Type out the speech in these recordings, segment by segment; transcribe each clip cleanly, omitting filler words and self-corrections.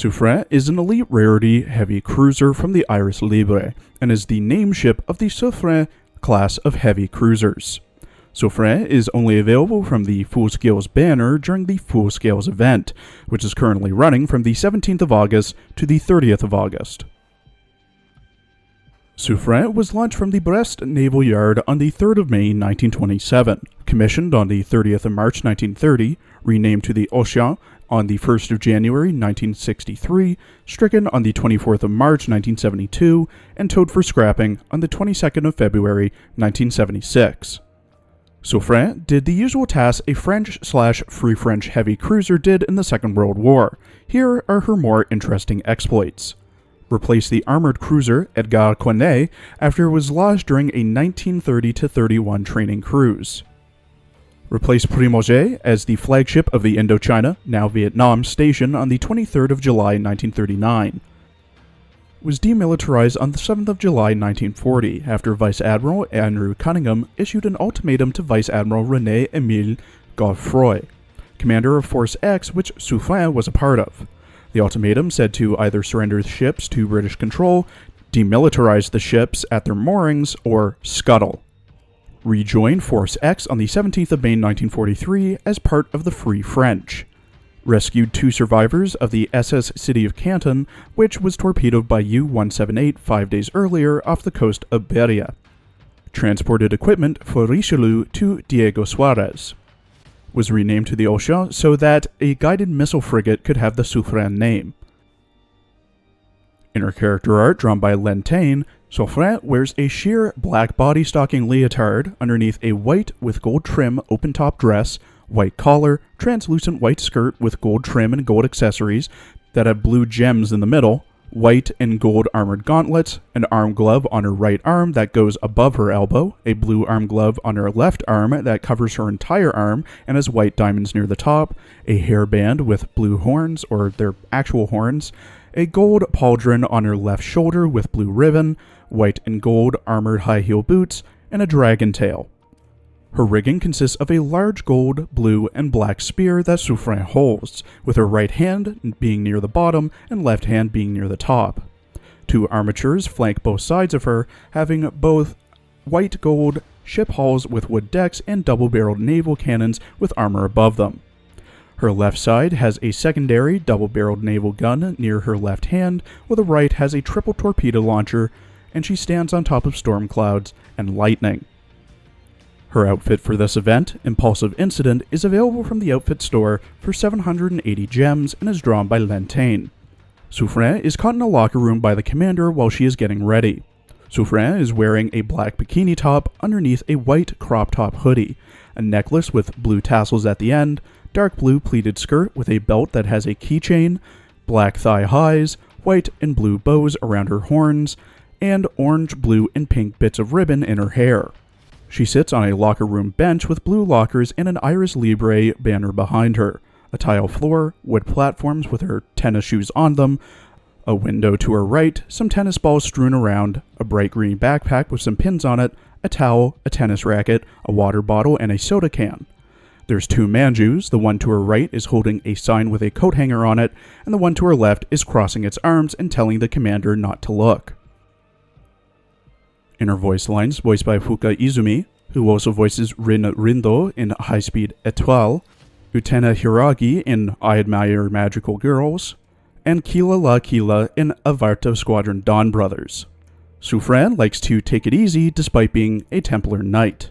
Suffren is an elite rarity heavy cruiser from the Iris Libre and is the name ship of the Suffren class of heavy cruisers. Suffren is only available from the Full Scales banner during the Full Scales event, which is currently running from the 17th of August to the 30th of August. Suffren was launched from the Brest Naval Yard on the 3rd of May 1927, commissioned on the 30th of March 1930, renamed to the Ocean on the 1st of January 1963, stricken on the 24th of March 1972, and towed for scrapping on the 22nd of February 1976. Suffren did the usual tasks a French/Free French heavy cruiser did in the Second World War. Here are her more interesting exploits. Replaced the armored cruiser Edgar Quinet after it was lost during a 1930-31 training cruise. Replaced Primouge as the flagship of the Indochina, now Vietnam, station on the 23rd of July 1939. Was demilitarized on the 7th of July 1940 after Vice Admiral Andrew Cunningham issued an ultimatum to Vice Admiral Rene-Emile Godefroy, commander of Force X, which Suffren was a part of. The ultimatum said to either surrender the ships to British control, demilitarize the ships at their moorings, or scuttle. Rejoined Force X on the 17th of May 1943 as part of the Free French. Rescued 2 survivors of the SS City of Canton, which was torpedoed by U-178 5 days earlier off the coast of Beria. Transported equipment for Richelieu to Diego Suarez. Was renamed to the Ocean so that a guided missile frigate could have the Suffren name. In her character art drawn by Lentaigne, Suffren wears a sheer black body-stocking leotard underneath a white with gold trim open-top dress, white collar, translucent white skirt with gold trim and gold accessories that have blue gems in the middle, white and gold armored gauntlets, an arm glove on her right arm that goes above her elbow, a blue arm glove on her left arm that covers her entire arm and has white diamonds near the top, a hairband with blue horns, or their actual horns, a gold pauldron on her left shoulder with blue ribbon, white and gold armored high-heel boots, and a dragon tail. Her rigging consists of a large gold, blue, and black spear that Suffren holds, with her right hand being near the bottom and left hand being near the top. 2 armatures flank both sides of her, having both white gold ship hulls with wood decks and double-barreled naval cannons with armor above them. Her left side has a secondary double-barreled naval gun near her left hand, while the right has a triple torpedo launcher, and she stands on top of storm clouds and lightning. Her outfit for this event, Impulsive Incident, is available from the outfit store for 780 gems and is drawn by Lentaigne. Suffren is caught in a locker room by the commander while she is getting ready. Suffren is wearing a black bikini top underneath a white crop top hoodie, a necklace with blue tassels at the end, dark blue pleated skirt with a belt that has a keychain, black thigh highs, white and blue bows around her horns, and orange, blue, and pink bits of ribbon in her hair. She sits on a locker room bench with blue lockers and an Iris Libre banner behind her, a tile floor, wood platforms with her tennis shoes on them, a window to her right, some tennis balls strewn around, a bright green backpack with some pins on it, a towel, a tennis racket, a water bottle, and a soda can. There's 2 manjus. The one to her right is holding a sign with a coat hanger on it, and the one to her left is crossing its arms and telling the commander not to look. In her voice lines, voiced by Fuka Izumi, who also voices Rin Rindo in High Speed Etoile, Utena Hiragi in I Admire Magical Girls, and Kila La Kila in Avarta Squadron Dawn Brothers. Suffren likes to take it easy despite being a Templar Knight.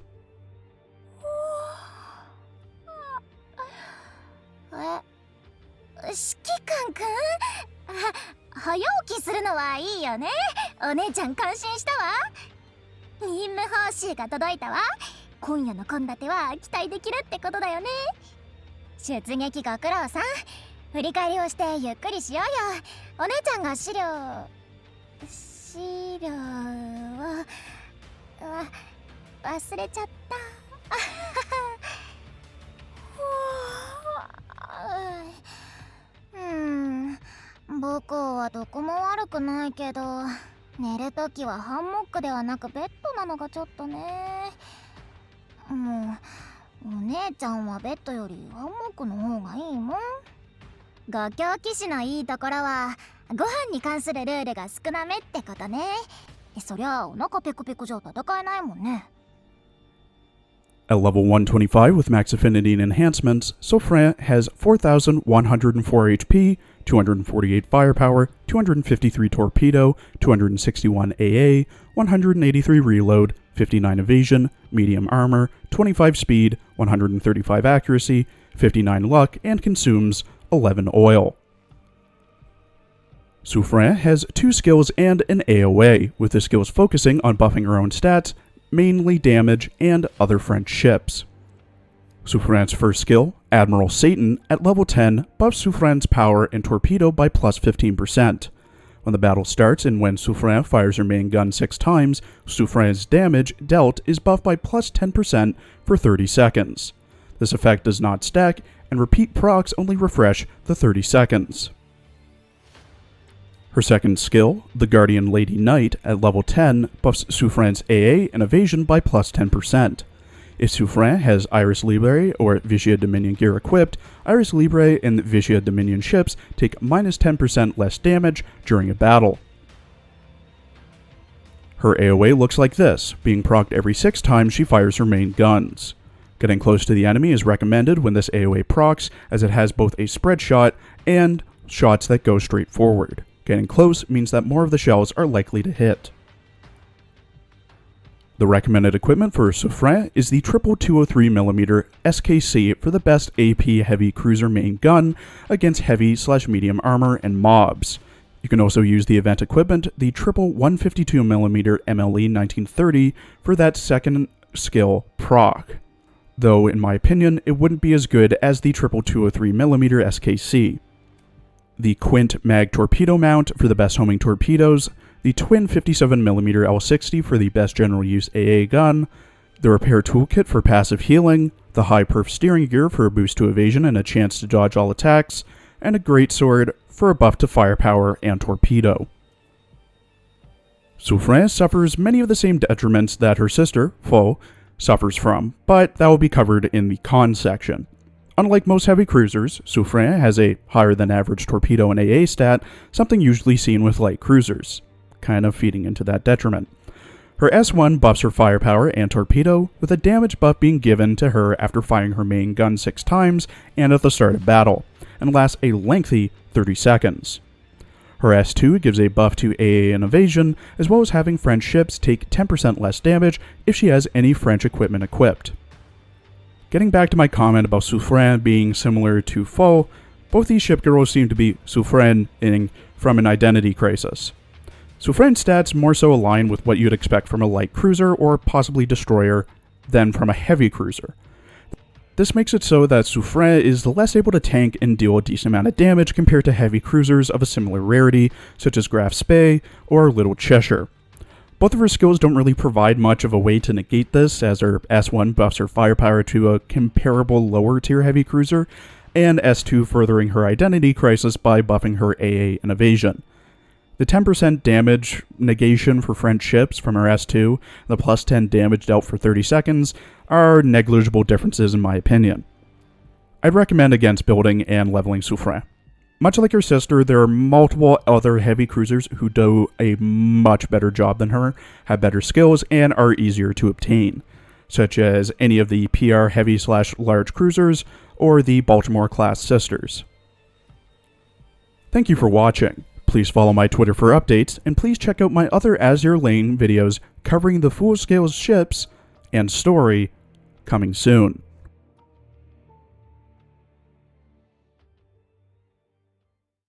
指揮官くん、早起きするのはいいよね。お姉ちゃん感心したわ。任務報酬が届いたわ。今夜の献立は期待できるってことだよね。出撃ご苦労さん。振り返りをしてゆっくりしようよ。お姉ちゃんが資料を忘れちゃった。母校はどこも悪くないけど、寝るときはハンモックではなくベッドなのがちょっとね。もうお姉ちゃんはベッドよりハンモックの方がいいもん。5強騎士のいいところはご飯に関するルールが少なめってことね。そりゃお腹ペコペコじゃ戦えないもんね。At level 125 with max affinity and enhancements, Suffren has 4,104 HP, 248 firepower, 253 torpedo, 261 AA, 183 reload, 59 evasion, medium armor, 25 speed, 135 accuracy, 59 luck, and consumes 11 oil. Suffren has 2 skills and an AoA, with the skills focusing on buffing her own stats, mainly damage, and other French ships. Suffren's first skill, Admiral Satan, at level 10, buffs Suffren's power and torpedo by plus 15%. When the battle starts and when Suffren fires her main gun 6 times, Suffren's damage dealt is buffed by plus 10% for 30 seconds. This effect does not stack, and repeat procs only refresh the 30 seconds. Her second skill, the Guardian Lady Knight, at level 10, buffs Suffren's AA and evasion by plus 10%. If Suffren has Iris Libre or Vicia Dominion gear equipped, Iris Libre and Vicia Dominion ships take minus 10% less damage during a battle. Her AoA looks like this, being procced every 6 times she fires her main guns. Getting close to the enemy is recommended when this AoA procs, as it has both a spread shot and shots that go straight forward. Getting close means that more of the shells are likely to hit. The recommended equipment for Suffren is the triple 203mm SKC for the best AP heavy cruiser main gun against heavy/medium armor and mobs. You can also use the event equipment, the triple 152mm MLE 1930 for that second skill proc, though in my opinion it wouldn't be as good as the triple 203mm SKC. The Quint Mag Torpedo Mount for the best homing torpedoes, the twin 57mm L60 for the best general use AA gun, the Repair Toolkit for passive healing, the High Perf Steering Gear for a boost to evasion and a chance to dodge all attacks, and a Greatsword for a buff to firepower and torpedo. Suffren suffers many of the same detriments that her sister, Fo, suffers from, but that will be covered in the cons section. Unlike most heavy cruisers, Suffren has a higher than average torpedo and AA stat, something usually seen with light cruisers, kind of feeding into that detriment. Her S1 buffs her firepower and torpedo, with a damage buff being given to her after firing her main gun 6 times and at the start of battle, and lasts a lengthy 30 seconds. Her S2 gives a buff to AA and evasion, as well as having French ships take 10% less damage if she has any French equipment equipped. Getting back to my comment about Suffren being similar to Fo, both these shipgirls seem to be Suffren-ing from an identity crisis. Suffren's stats more so align with what you'd expect from a light cruiser or possibly destroyer than from a heavy cruiser. This makes it so that Suffren is less able to tank and deal a decent amount of damage compared to heavy cruisers of a similar rarity, such as Graf Spee or Little Cheshire. Both of her skills don't really provide much of a way to negate this, as her S1 buffs her firepower to a comparable lower tier heavy cruiser, and S2 furthering her identity crisis by buffing her AA and evasion. The 10% damage negation for French ships from her S2, and the plus 10 damage dealt for 30 seconds, are negligible differences in my opinion. I'd recommend against building and leveling Suffren. Much like her sister, there are multiple other heavy cruisers who do a much better job than her, have better skills, and are easier to obtain, such as any of the PR heavy/large cruisers or the Baltimore-class sisters. Thank you for watching. Please follow my Twitter for updates, and please check out my other Azur Lane videos covering the full-scale ships and story coming soon.